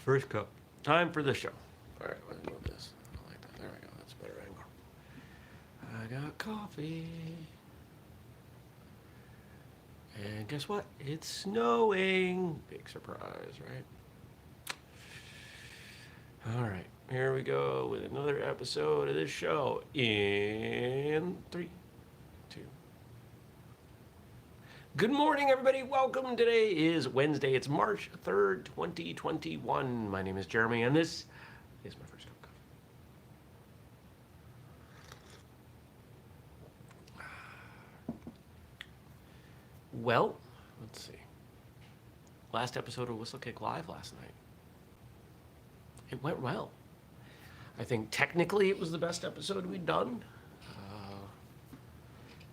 First cup. Time for the show. All right, let's move this. I like that. There we go. That's a better angle. I got coffee. And guess what? It's snowing. Big surprise, right? All right, here we go with another episode of this show in 3, 2. Good morning, everybody. Welcome. Today is Wednesday. It's March 3rd, 2021. My name is Jeremy, and this is my first cup of coffee. Well, let's see. Last episode of Whistlekick Live last night. It went well. I think technically it was the best episode we'd done.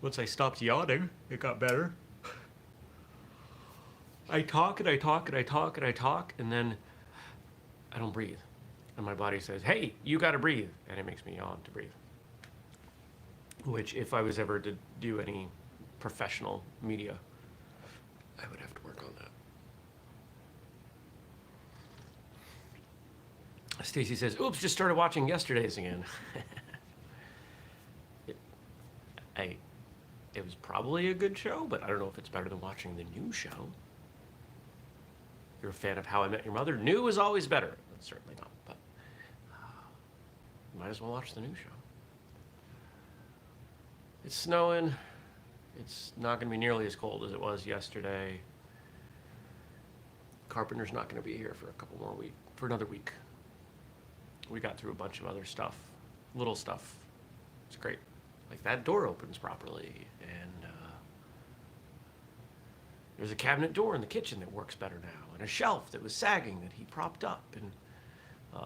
Once I stopped yawning, it got better. I talk and I talk and I talk and I talk, and then I don't breathe. And my body says, hey, you gotta breathe. And it makes me yawn to breathe. Which, if I was ever to do any professional media, I would have to work on that. Stacy says, oops, just started watching yesterday's again. It was probably a good show, but I don't know if it's better than watching the new show. If you're a fan of How I Met Your Mother, new is always better. That's certainly not, but you might as well watch the new show. It's snowing. It's not going to be nearly as cold as it was yesterday. Carpenter's not going to be here for another week. We got through a bunch of other stuff, little stuff. It's great. Like that door opens properly, and there's a cabinet door in the kitchen that works better now, and a shelf that was sagging that he propped up, and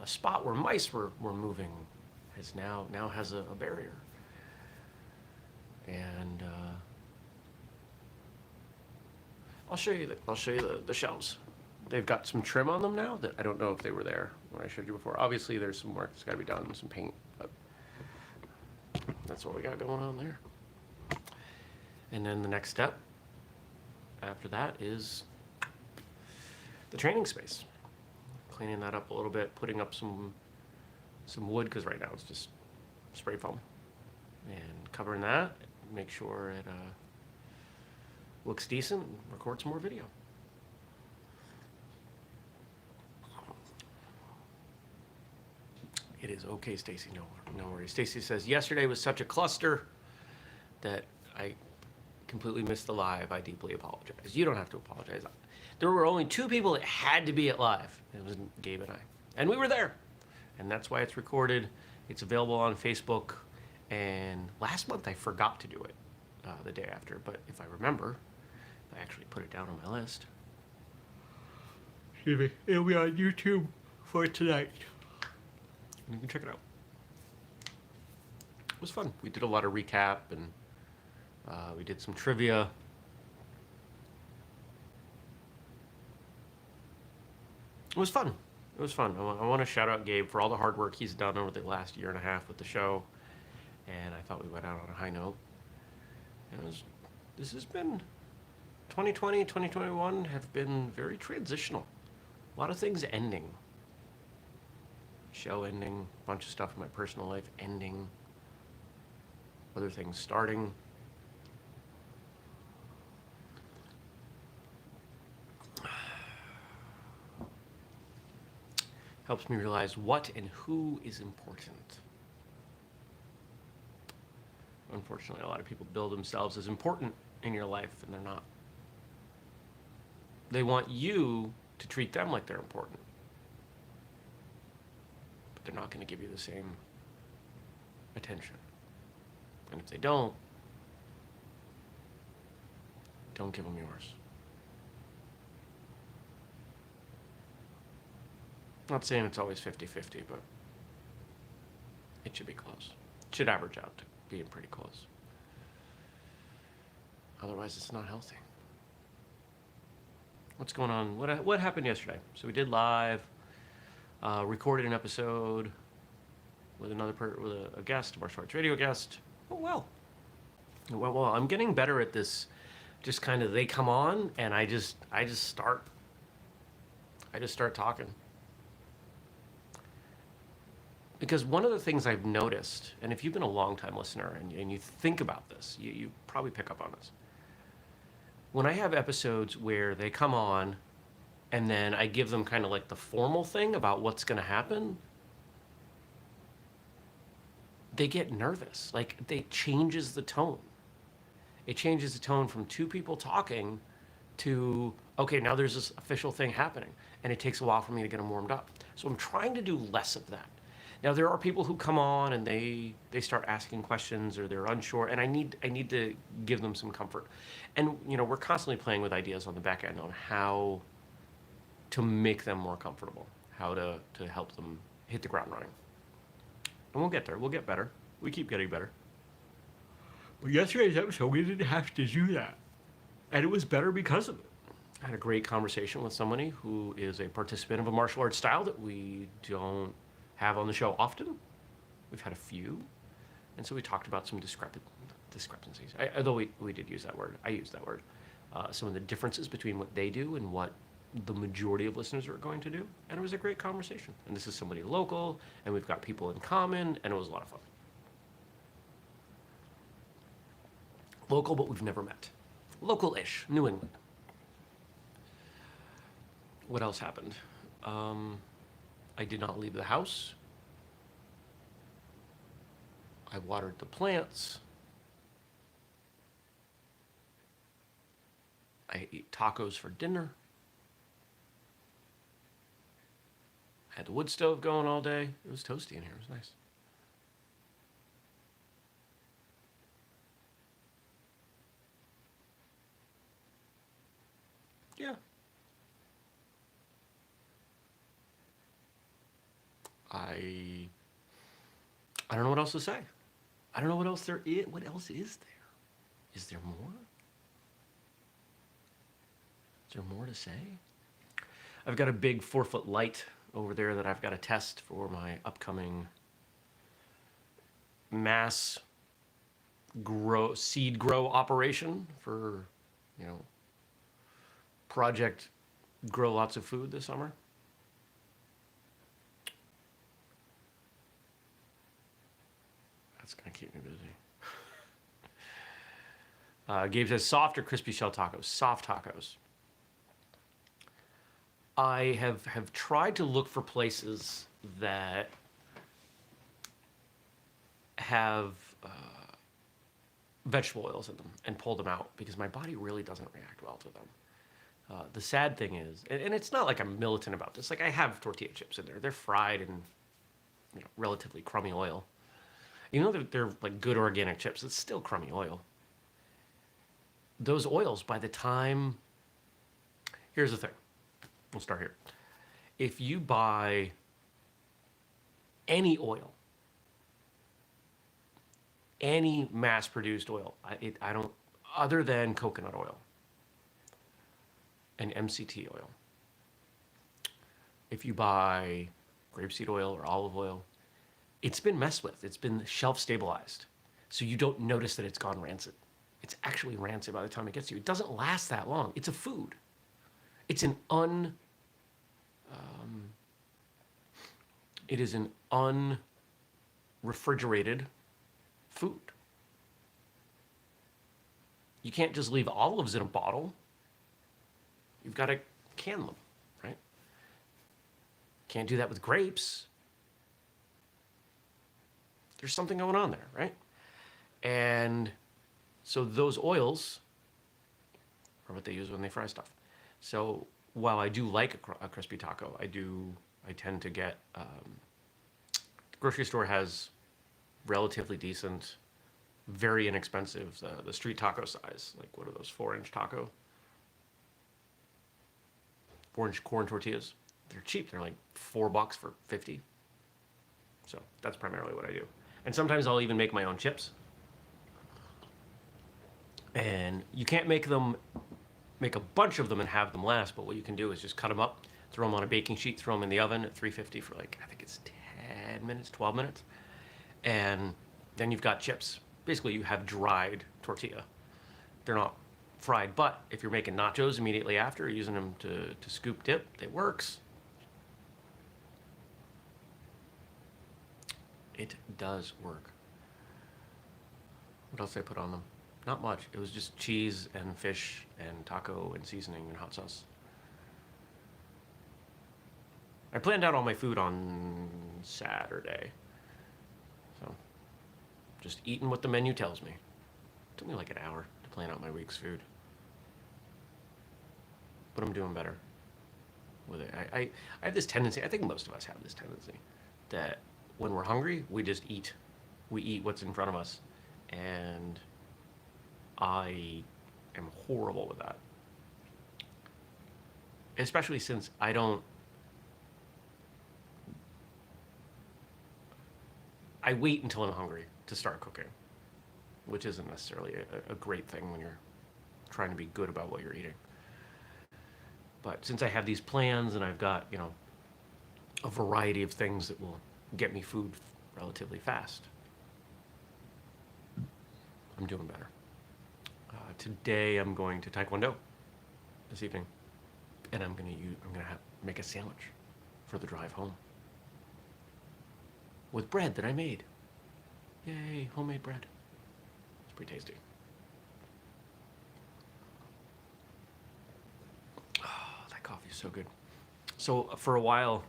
a spot where mice were moving now has a barrier. And I'll show you the shelves. They've got some trim on them now that I don't know if they were there when I showed you before. Obviously, there's some work that's got to be done, some paint, but that's what we got going on there. And then the next step after that is the training space. Cleaning that up a little bit, putting up some wood, because right now it's just spray foam. And covering that, make sure it looks decent, and record some more video. It is okay, Stacy. No worries. Stacy says, yesterday was such a cluster that I completely missed the live. I deeply apologize. You don't have to apologize. There were only 2 people that had to be at live. It was Gabe and I. And we were there. And that's why it's recorded. It's available on Facebook. And last month I forgot to do it the day after. But if I remember, I actually put it down on my list. Excuse me. It'll be on YouTube for tonight. You can check it out. It was fun. We did a lot of recap, and we did some trivia. It was fun. It was fun. I want to shout out Gabe for all the hard work he's done over the last year and a half with the show, and I thought we went out on a high note. And this has been 2020, 2021 have been very transitional. A lot of things ending. Show ending, a bunch of stuff in my personal life ending, other things starting. Helps me realize what and who is important. Unfortunately, a lot of people build themselves as important in your life, and they're not. They want you to treat them like they're important. They're not going to give you the same attention. And if they don't give them yours. Not saying it's always 50-50, but it should be close. It should average out to being pretty close. Otherwise, it's not healthy. What's going on? What happened yesterday? So we did live. Recorded an episode with a guest, a martial arts radio guest. Oh well. It went well. I'm getting better at this. Just kind of they come on and I just start talking. Because one of the things I've noticed, and if you've been a long time listener and you think about this, you probably pick up on this. When I have episodes where they come on and then I give them kind of like the formal thing about what's going to happen, they get nervous. Like, it changes the tone. It changes the tone from two people talking to, okay, now there's this official thing happening. And it takes a while for me to get them warmed up. So I'm trying to do less of that. Now, there are people who come on and they start asking questions or they're unsure, and I need to give them some comfort. And, we're constantly playing with ideas on the back end on how to make them more comfortable, how to help them hit the ground running. And we'll get there. We'll get better. We keep getting better. But yesterday's episode, we didn't have to do that. And it was better because of it. I had a great conversation with somebody who is a participant of a martial arts style that we don't have on the show often. We've had a few. And so we talked about some discrepancies. Although we did use that word. I used that word. Some of the differences between what they do and what the majority of listeners are going to do. And it was a great conversation. And this is somebody local, and we've got people in common, and it was a lot of fun. Local, but we've never met. Local-ish, New England. What else happened? I did not leave the house. I watered the plants. I ate tacos for dinner. I had the wood stove going all day. It was toasty in here. It was nice. Yeah. I don't know what else to say. I don't know what else there is. What else is there? Is there more? Is there more to say? I've got a big 4-foot light over there that I've got to test for my upcoming mass seed grow operation for, project grow lots of food this summer. That's going to keep me busy. Gabe says, soft or crispy shell tacos? Soft tacos. I have tried to look for places that have vegetable oils in them and pull them out because my body really doesn't react well to them. The sad thing is, and it's not like I'm militant about this, like I have tortilla chips in there. They're fried in relatively crummy oil. They're like good organic chips. It's still crummy oil. Those oils, by the time... Here's the thing. We'll start here. If you buy any oil, any mass-produced oil, I don't, other than coconut oil and MCT oil, if you buy grapeseed oil or olive oil, it's been messed with. It's been shelf stabilized. So you don't notice that it's gone rancid. It's actually rancid by the time it gets to you. It doesn't last that long. It's a food. It's an unrefrigerated food. You can't just leave olives in a bottle. You've got to can them, right? Can't do that with grapes. There's something going on there, right? And so those oils are what they use when they fry stuff. So while I do like a crispy taco, I tend to get, the grocery store has relatively decent, very inexpensive, the street taco size. Like, what are those, 4-inch taco? 4-inch corn tortillas. They're cheap. They're like $4 for 50. So that's primarily what I do. And sometimes I'll even make my own chips. And you can't make a bunch of them and have them last, but what you can do is just cut them up, throw them on a baking sheet, throw them in the oven at 350 for like, I think it's 10 minutes, 12 minutes. And then you've got chips. Basically, you have dried tortilla. They're not fried, but if you're making nachos immediately after, using them to scoop dip, it works. It does work. What else did I put on them? Not much. It was just cheese and fish and taco and seasoning and hot sauce. I planned out all my food on Saturday. So, just eating what the menu tells me. It took me like an hour to plan out my week's food. But I'm doing better with it. I have this tendency, I think most of us have this tendency, that when we're hungry, we just eat. We eat what's in front of us. And I am horrible with that. Especially since I wait until I'm hungry to start cooking, which isn't necessarily a great thing when you're trying to be good about what you're eating. But since I have these plans and I've got, a variety of things that will get me food relatively fast, I'm doing better. Today I'm going to Taekwondo this evening, and I'm gonna make a sandwich for the drive home with bread that I made. Yay, homemade bread. It's pretty tasty. Oh, that coffee is so good. So for a while,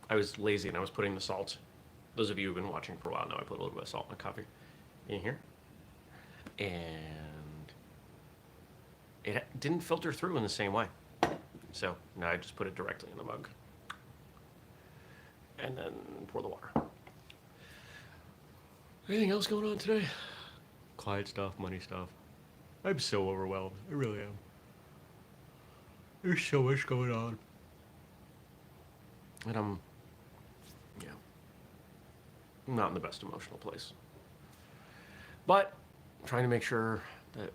I was lazy and I was putting the salt. Those of you who've been watching for a while know I put a little bit of salt in the coffee in here. And it didn't filter through in the same way. So now I just put it directly in the mug. And then pour the water. Anything else going on today? Client stuff, money stuff. I'm so overwhelmed. I really am. There's so much going on. And I'm not in the best emotional place. But I'm trying to make sure that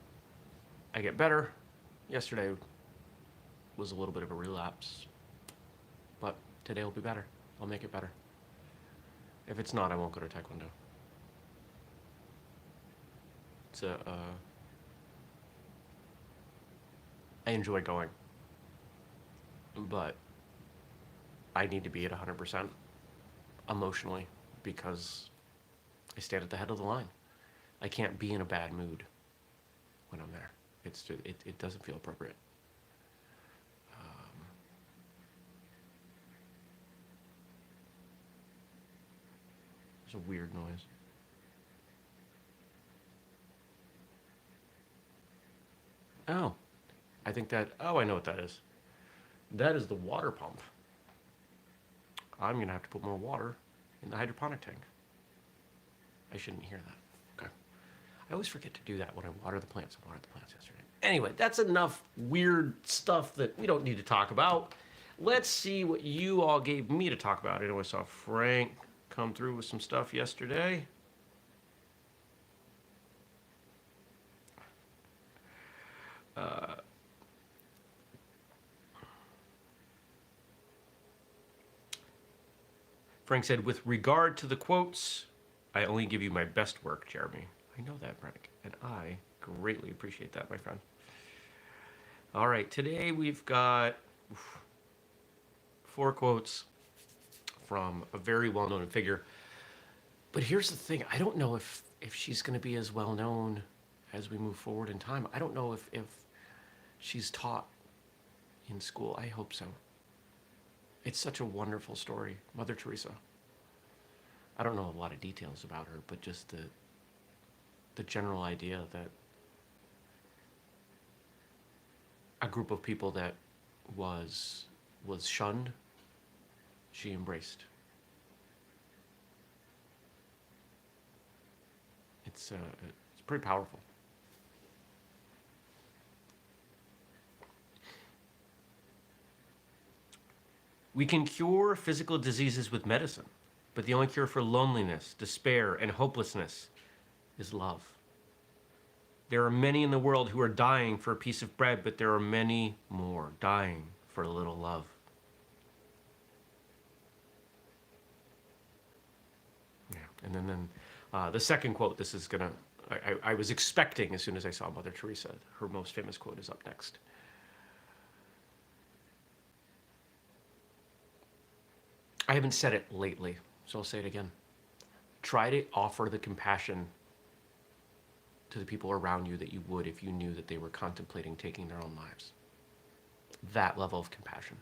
I get better. Yesterday was a little bit of a relapse. But today will be better. I'll make it better. If it's not, I won't go to Taekwondo. I enjoy going, but I need to be at 100% emotionally because I stand at the head of the line. I can't be in a bad mood when I'm there. It doesn't feel appropriate. There's a weird noise. Oh, I know what that is. That is the water pump. I'm going to have to put more water in the hydroponic tank. I shouldn't hear that. Okay. I always forget to do that when I water the plants. I watered the plants yesterday. Anyway, that's enough weird stuff that we don't need to talk about. Let's see what you all gave me to talk about. I know I saw Frank come through with some stuff yesterday. Frank said, with regard to the quotes, I only give you my best work, Jeremy. I know that, Frank, and I greatly appreciate that, my friend. All right, today we've got 4 quotes from a very well-known figure. But here's the thing. I don't know if she's going to be as well-known as we move forward in time. I don't know if she's taught in school. I hope so. It's such a wonderful story. Mother Teresa. I don't know a lot of details about her, but just the general idea that a group of people that was shunned, she embraced. It's pretty powerful. We can cure physical diseases with medicine, but the only cure for loneliness, despair, and hopelessness is love. There are many in the world who are dying for a piece of bread, but there are many more dying for a little love. Yeah, and then the second quote, this is gonna, I was expecting as soon as I saw Mother Teresa, her most famous quote is up next. I haven't said it lately, so I'll say it again. try to offer the compassion to the people around you that you would if you knew that they were contemplating taking their own lives. That level of compassion.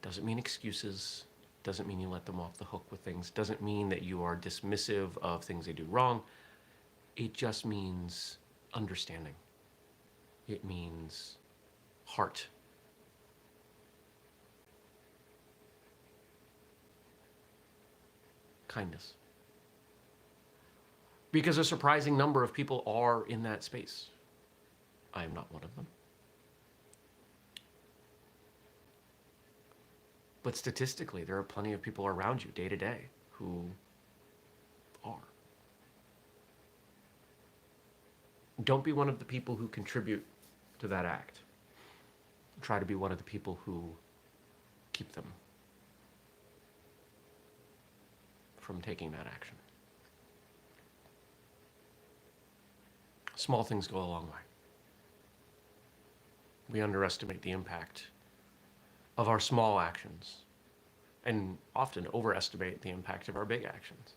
Doesn't mean excuses, doesn't mean you let them off the hook with things, doesn't mean that you are dismissive of things they do wrong. It just means understanding. It means heart. Kindness. Because a surprising number of people are in that space. I am not one of them. But statistically, there are plenty of people around you day to day who are. Don't be one of the people who contribute to that act. Try to be one of the people who keep them from taking that action. Small things go a long way. We underestimate the impact of our small actions and often overestimate the impact of our big actions.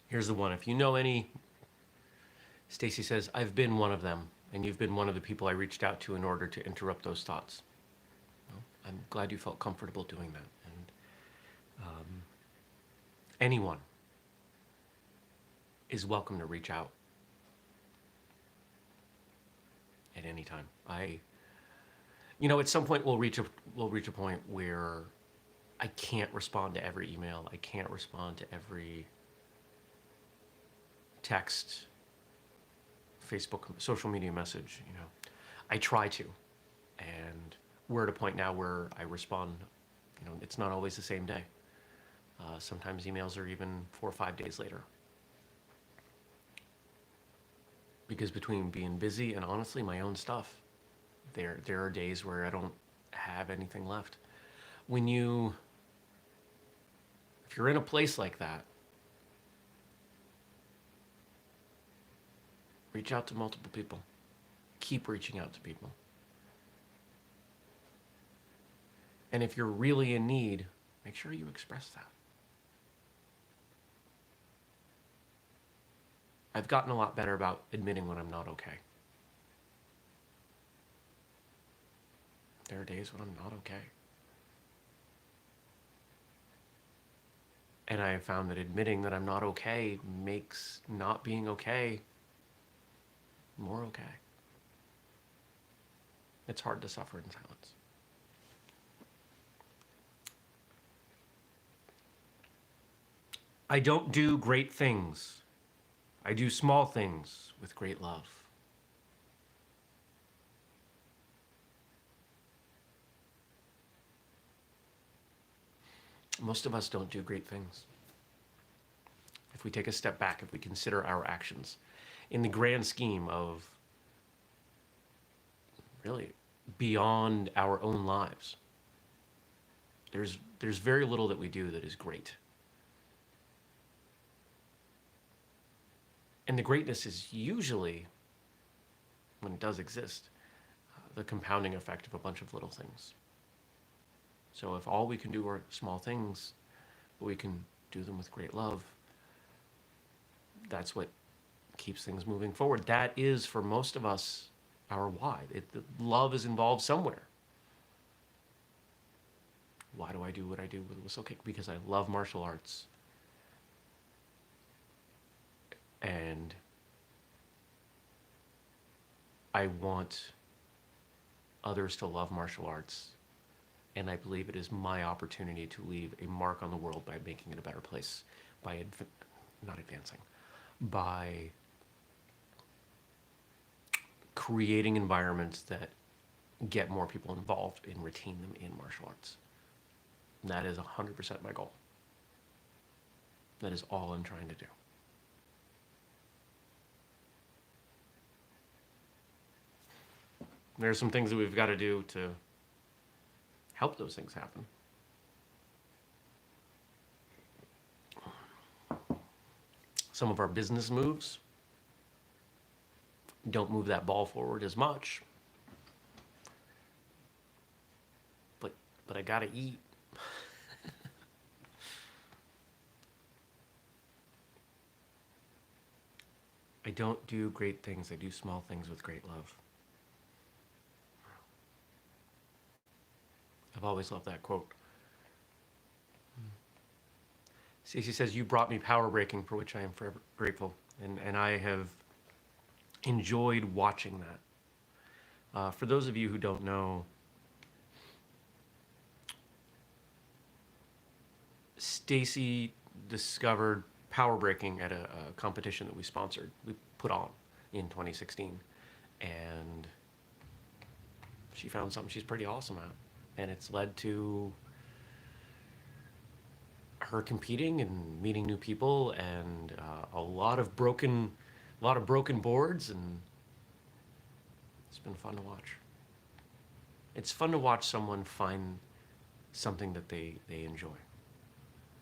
Here's the one. If you know any, Stacy says, I've been one of them, and you've been one of the people I reached out to in order to interrupt those thoughts. Well, I'm glad you felt comfortable doing that. And anyone is welcome to reach out at any time. At some point we'll reach a point where I can't respond to every email. I can't respond to every text, Facebook, social media message. I try to, and we're at a point now where I respond. It's not always the same day. Sometimes emails are even 4 or 5 days later. Because between being busy and honestly my own stuff, there are days where I don't have anything left. If you're in a place like that, reach out to multiple people. Keep reaching out to people. And if you're really in need, make sure you express that. I've gotten a lot better about admitting when I'm not okay. There are days when I'm not okay. And I have found that admitting that I'm not okay makes not being okay more okay. It's hard to suffer in silence. I don't do great things. I do small things with great love. Most of us don't do great things. If we take a step back, if we consider our actions in the grand scheme of really beyond our own lives, there's very little that we do that is great. And the greatness is usually, when it does exist, the compounding effect of a bunch of little things. So if all we can do are small things, but we can do them with great love, that's what keeps things moving forward. That is, for most of us, our why. Love is involved somewhere. Why do I do what I do with whistlekick? Because I love martial arts. And I want others to love martial arts. And I believe it is my opportunity to leave a mark on the world by making it a better place, by creating environments that get more people involved and retain them in martial arts. And that is 100% my goal. That is all I'm trying to do. There's some things that we've got to do to help those things happen. Some of our business moves don't move that ball forward as much. But I gotta eat. I don't do great things. I do small things with great love. I've always loved that quote. Stacey says, you brought me power breaking, for which I am forever grateful. And I have enjoyed watching that. For those of you who don't know, Stacey discovered power breaking at a competition that we sponsored. We put on in 2016. And she found something she's pretty awesome at. And it's led to her competing and meeting new people, and a lot of broken boards, and it's been fun to watch. It's fun to watch someone find something that they enjoy,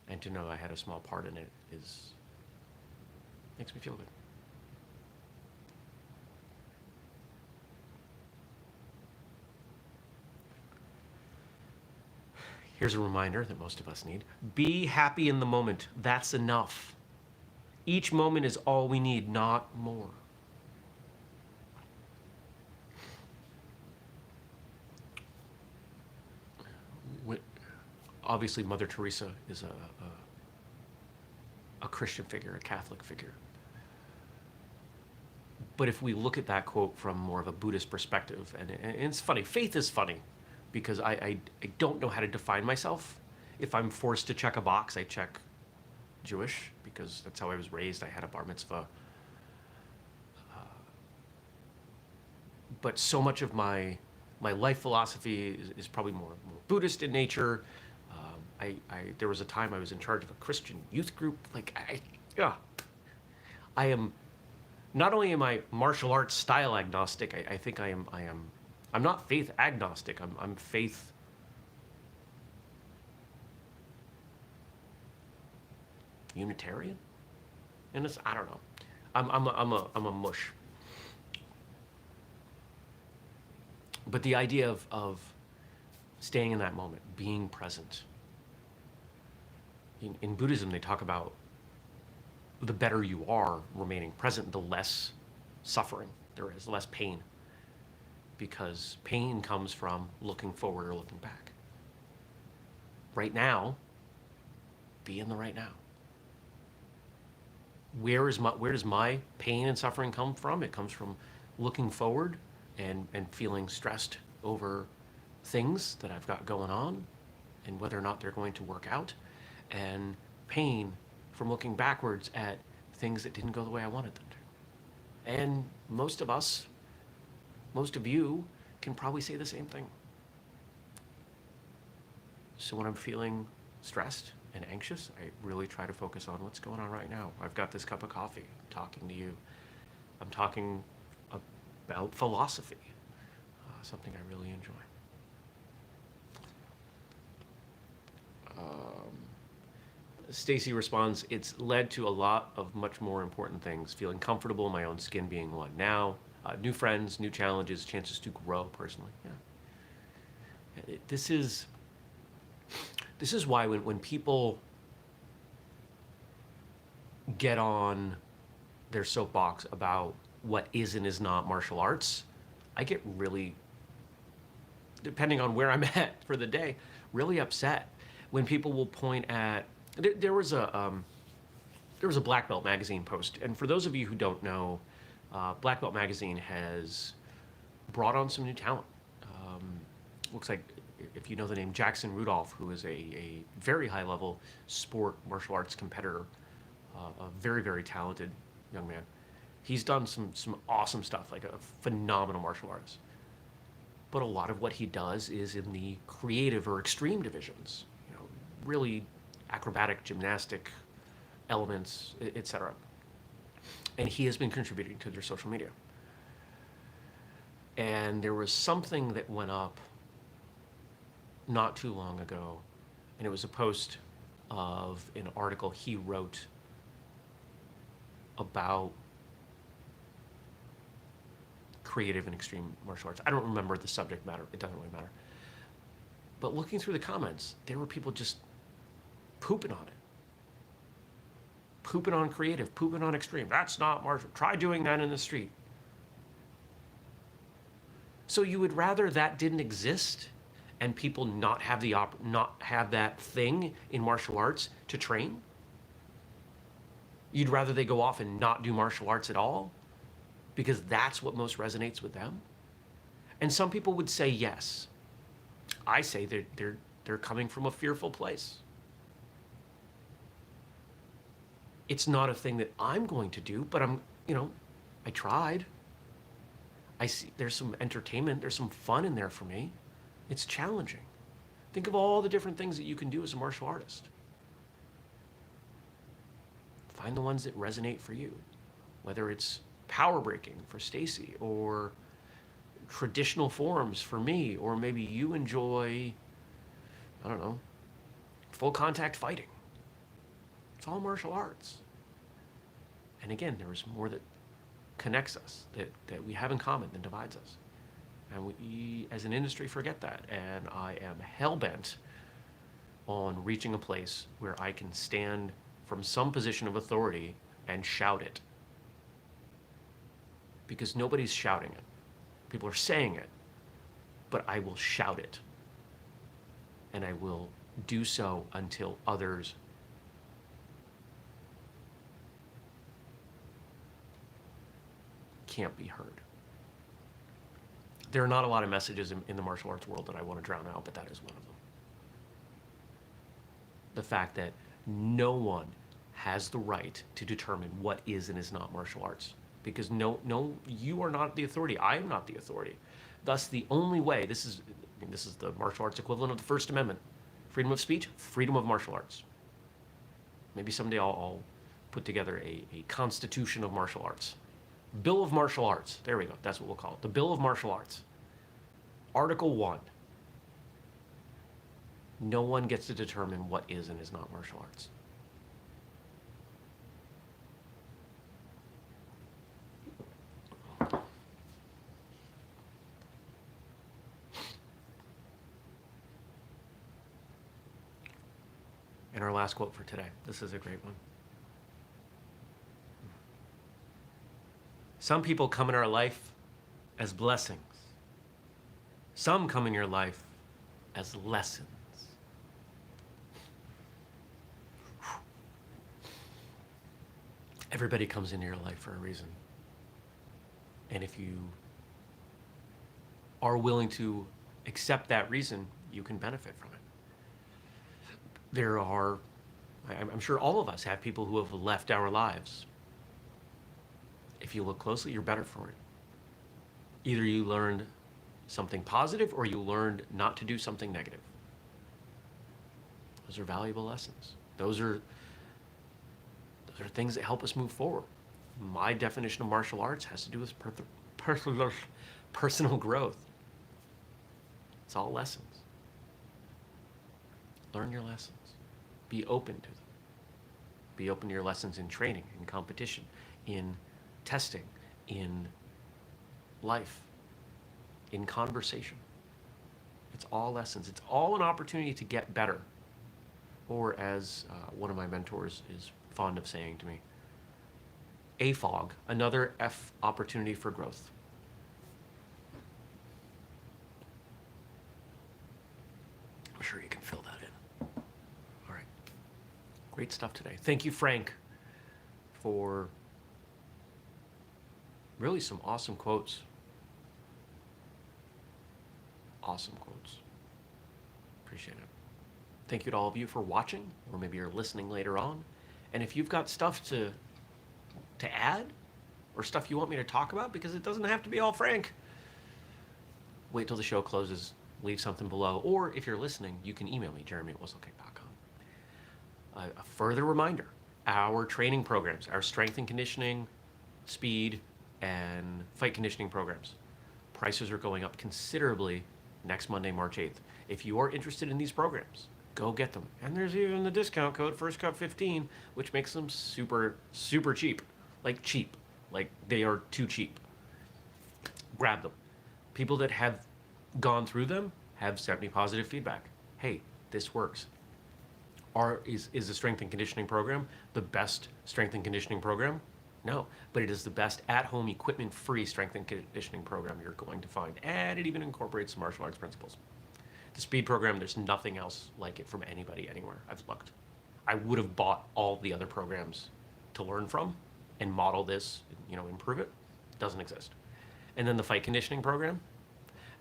and to know I had a small part in it makes me feel good. Here's a reminder that most of us need. Be happy in the moment. That's enough. Each moment is all we need, not more. Obviously, Mother Teresa is a Christian figure, a Catholic figure. But if we look at that quote from more of a Buddhist perspective, and it's funny, faith is funny, because I don't know how to define myself. If I'm forced to check a box, I check Jewish, because that's how I was raised. I had a bar mitzvah. But so much of my life philosophy is probably more Buddhist in nature. There was a time I was in charge of a Christian youth group. I am, not only am I martial arts style agnostic, I think I'm not faith agnostic. I'm faith Unitarian, and I don't know. I'm a mush. But the idea of staying in that moment, being present. In Buddhism, they talk about the better you are remaining present, the less suffering there is, less pain. Because pain comes from looking forward or looking back. Right now, be in the right now. Where does my pain and suffering come from? It comes from looking forward and feeling stressed over things that I've got going on and whether or not they're going to work out, and pain from looking backwards at things that didn't go the way I wanted them to. And most of you can probably say the same thing. So when I'm feeling stressed and anxious, I really try to focus on what's going on right now. I've got this cup of coffee, I'm talking to you. I'm talking about philosophy, something I really enjoy. Stacey responds, it's led to a lot of much more important things. Feeling comfortable in my own skin being one. Now, new friends, new challenges, chances to grow personally. Yeah. This is why when people get on their soapbox about what is and is not martial arts, I get really, depending on where I'm at for the day, really upset when people will point at. There was a Black Belt magazine post, and for those of you who don't know, Black Belt magazine has brought on some new talent. Looks like, if you know the name Jackson Rudolph, who is a very high level sport martial arts competitor, a very, very talented young man. He's done some awesome stuff, like a phenomenal martial artist. But a lot of what he does is in the creative or extreme divisions, really acrobatic, gymnastic elements, etc. And he has been contributing to their social media. And there was something that went up not too long ago, and it was a post of an article he wrote about creative and extreme martial arts. I don't remember the subject matter. It doesn't really matter. But looking through the comments, there were people just pooping on it. Pooping on creative, pooping on extreme. That's not martial. Try doing that in the street. So you would rather that didn't exist and people not have not have that thing in martial arts to train? You'd rather they go off and not do martial arts at all because that's what most resonates with them? And some people would say yes. I say they're coming from a fearful place. It's not a thing that I'm going to do, but I tried. I see there's some entertainment, there's some fun in there for me. It's challenging. Think of all the different things that you can do as a martial artist. Find the ones that resonate for you, whether it's power breaking for Stacy or traditional forms for me, or maybe you enjoy, I don't know, full contact fighting. It's all martial arts. And again, there is more that connects us, that we have in common than divides us. And we, as an industry, forget that. And I am hell-bent on reaching a place where I can stand from some position of authority and shout it. Because nobody's shouting it. People are saying it, but I will shout it. And I will do so until others can't be heard. There are not a lot of messages in the martial arts world that I want to drown out, but that is one of them. The fact that no one has the right to determine what is and is not martial arts. Because no, you are not the authority. I am not the authority. Thus, the only way, this is the martial arts equivalent of the First Amendment. Freedom of speech, freedom of martial arts. Maybe someday I'll put together a constitution of martial arts. Bill of Martial Arts. There we go. That's what we'll call it. The Bill of Martial Arts. Article 1. No one gets to determine what is and is not martial arts. And our last quote for today. This is a great one. Some people come in our life as blessings. Some come in your life as lessons. Everybody comes into your life for a reason. And if you are willing to accept that reason, you can benefit from it. There are, I'm sure all of us have people who have left our lives. If you look closely, you're better for it. Either you learned something positive or you learned not to do something negative. Those are valuable lessons. Those are things that help us move forward. My definition of martial arts has to do with personal growth. It's all lessons. Learn your lessons. Be open to them. Be open to your lessons in training, in competition, in testing, in life, in conversation. It's all lessons. It's all an opportunity to get better. Or as one of my mentors is fond of saying to me, AFOG, another F opportunity for growth. I'm sure you can fill that in. All right. Great stuff today. Thank you, Frank, for really some awesome quotes. Awesome quotes. Appreciate it. Thank you to all of you for watching, or maybe you're listening later on. And if you've got stuff to add, or stuff you want me to talk about, because it doesn't have to be all Frank, wait till the show closes, leave something below. Or if you're listening, you can email me, jeremy@whistlekick.com. A further reminder, our training programs, our strength and conditioning, speed, and fight conditioning programs, prices are going up considerably next Monday, March 8th. If you are interested in these programs, go get them. And there's even the discount code, FirstCut15, which makes them super, super cheap. like cheap. Like they are too cheap. Grab them. People that have gone through them have sent me positive feedback. Hey, this works. Is the strength and conditioning program the best strength and conditioning program? No, but it is the best at-home equipment-free strength and conditioning program you're going to find, and it even incorporates martial arts principles. The speed program, there's nothing else like it from anybody anywhere. I've looked. I would have bought all the other programs to learn from and model this, improve it. Doesn't exist. And then the fight conditioning program,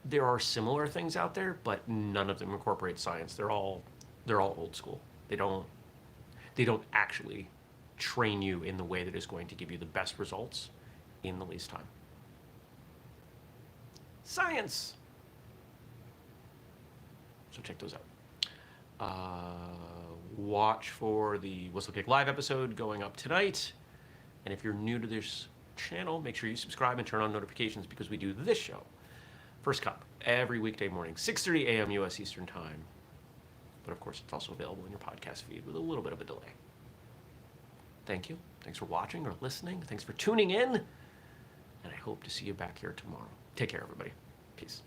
there are similar things out there, but none of them incorporate science. They're all old school. They don't actually train you in the way that is going to give you the best results in the least time. Science. So check those out. Watch for the Whistlekick Live episode going up tonight. And if you're new to this channel, make sure you subscribe and turn on notifications because we do this show, First Cup, every weekday morning, 6:30 a.m. U.S. Eastern Time. But of course, it's also available in your podcast feed with a little bit of a delay. Thank you. Thanks for watching or listening. Thanks for tuning in. And I hope to see you back here tomorrow. Take care, everybody. Peace.